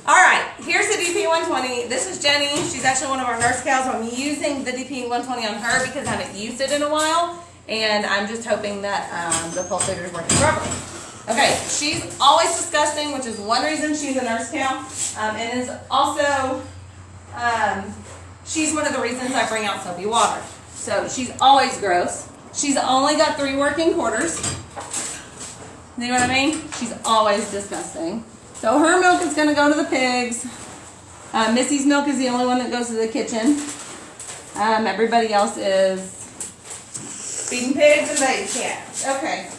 All right, here's the DP120. This is Jenny. She's actually one of our nurse cows. I'm using the DP120 on her because I haven't used it in a while, and I'm just hoping that the pulsator is working properly. Okay, she's always disgusting, which is one reason she's a nurse cow, and is also she's one of the reasons I bring out soapy water. So she's always gross. She's only got 3 working quarters. You know what I mean? She's always disgusting. So her milk is going to go to the pigs. Missy's milk is the only one that goes to the kitchen. Everybody else is feeding pigs and baby cats. Okay.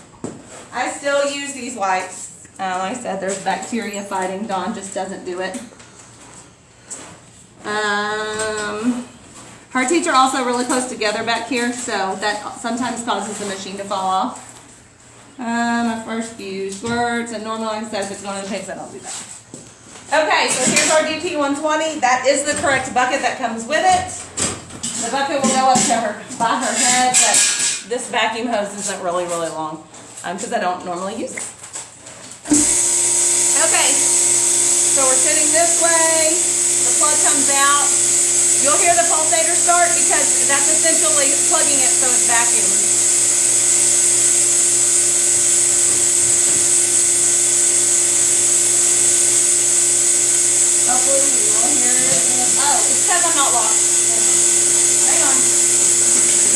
I still use these wipes. Like I said, there's bacteria fighting. Dawn just doesn't do it. Her teeth are also really close together back here, so that sometimes causes the machine to fall off. My first few squirts, and normally, like I said, if it's going to the pigs, I don't do that. Okay, so here's our DP120. That is the correct bucket that comes with it. The bucket will go up to her by her head, but this vacuum hose isn't really long because I don't normally use it. Okay, so we're sitting this way. The plug comes out. You'll hear the pulsator start because that's essentially plugging it so it's vacuumed. Hopefully you will hear it. Oh, it's because I'm not locked. Hang on.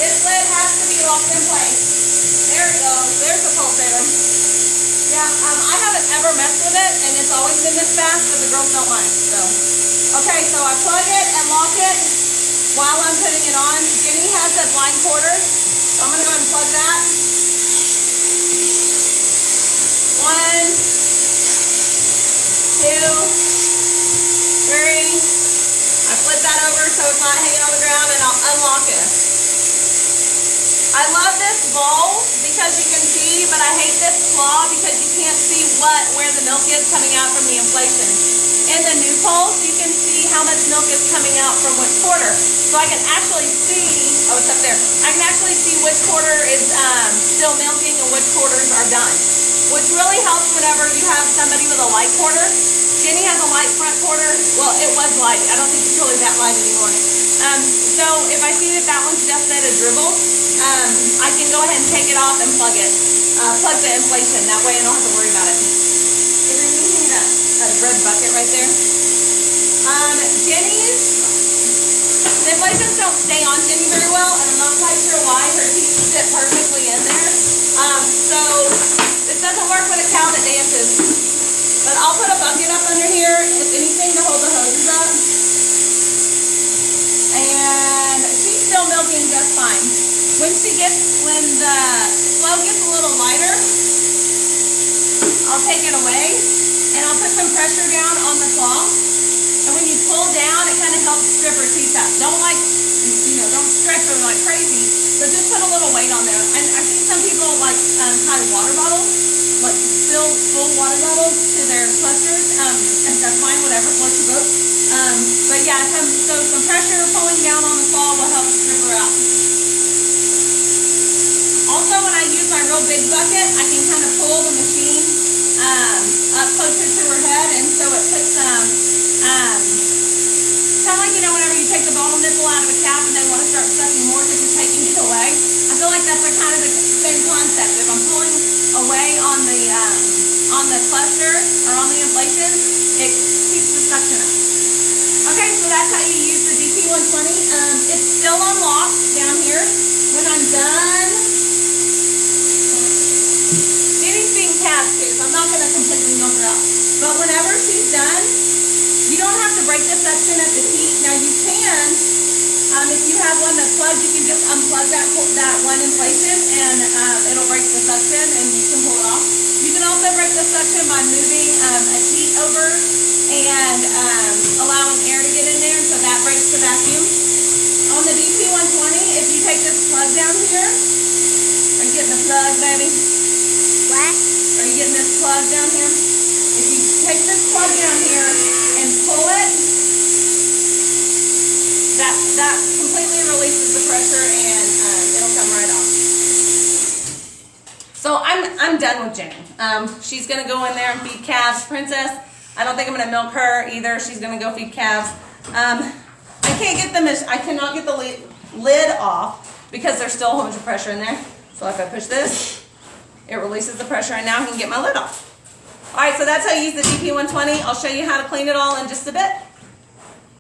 This lid has to be locked in place. There it goes. There's the pulsator. Yeah, I haven't ever messed with it, and it's always been this fast, but the girls don't like it. So, okay, so I plug it and lock it while I'm putting it on. Jenny has that blind quarter, so I'm going to go ahead and plug that. 1, 2, 3. I flip that over so it's not hanging on the ground, and I'll unlock it. I love this bowl because you can see, but I hate this claw because you can't see where the milk is coming out from the inflation. In the new pulse, you can see how much milk is coming out from which quarter. So I can actually see, oh, it's up there. I can actually see which quarter is still milking and which quarters are done, which really helps whenever you have somebody with a light quarter. Jenny has a light front quarter. Well, it was light. I don't think it's really that light anymore. So if I see that that one's just at a dribble, I can go ahead and take it off and plug it. Plug the inflation. That way I don't have to worry about it. Is there anything that red bucket right there? Jenny's, the inflations don't stay on Jenny very well, and I'm not quite sure why. Her teeth sit perfectly in there. So this doesn't work with a cow that dances. But I'll put a bucket up under here, if anything, to hold the hoses up. And she's still milking just fine. When the flow gets a little lighter, I'll take it away, and I'll put some pressure down on the claw. And when you pull down, it kind of helps strip her teeth out. Don't don't stretch her like crazy, but just put a little weight on there. And I see some people like tie water bottles, like fill full water bottles to their clusters, and that's fine, whatever floats your boat. But yeah, some pressure pulling down on the claw will help strip her out. Also, when I use my real big bucket, I can kind of pull the machine up closer to her head, and so it puts kind of like, whenever you take the bottle nipple out of a calf and they want to start sucking more because you're taking it away. I feel like that's kind of the same concept. If I'm pulling away on the cluster or on the inflation, it keeps the suction up. Okay, so that's how you use the DP120. It's still unlocked down here. When I'm done, Jenny's being calves too, so I'm not going to completely milk her out. But whenever she's done, you don't have to break the suction at the teat. Now you can, if you have one that's plugged, you can just unplug that one inflation, and it'll break the suction, and you can pull it off. You can also break the suction by moving a teat over and allowing air to get in there, so that breaks the vacuum. On the DP120, if you take this plug down here, are you getting the plug, baby? What? Are you getting this plug down here? If you take this plug down here and pull it, that completely releases the pressure, and it'll come right off. So I'm done with Jenny. She's gonna go in there and feed calves. Princess, I don't think I'm going to milk her either. She's going to go feed calves. I cannot get the lid off because there's still a whole bunch of pressure in there. So if I push this, it releases the pressure, and now I can get my lid off. All right, so that's how you use the DP120. I'll show you how to clean it all in just a bit.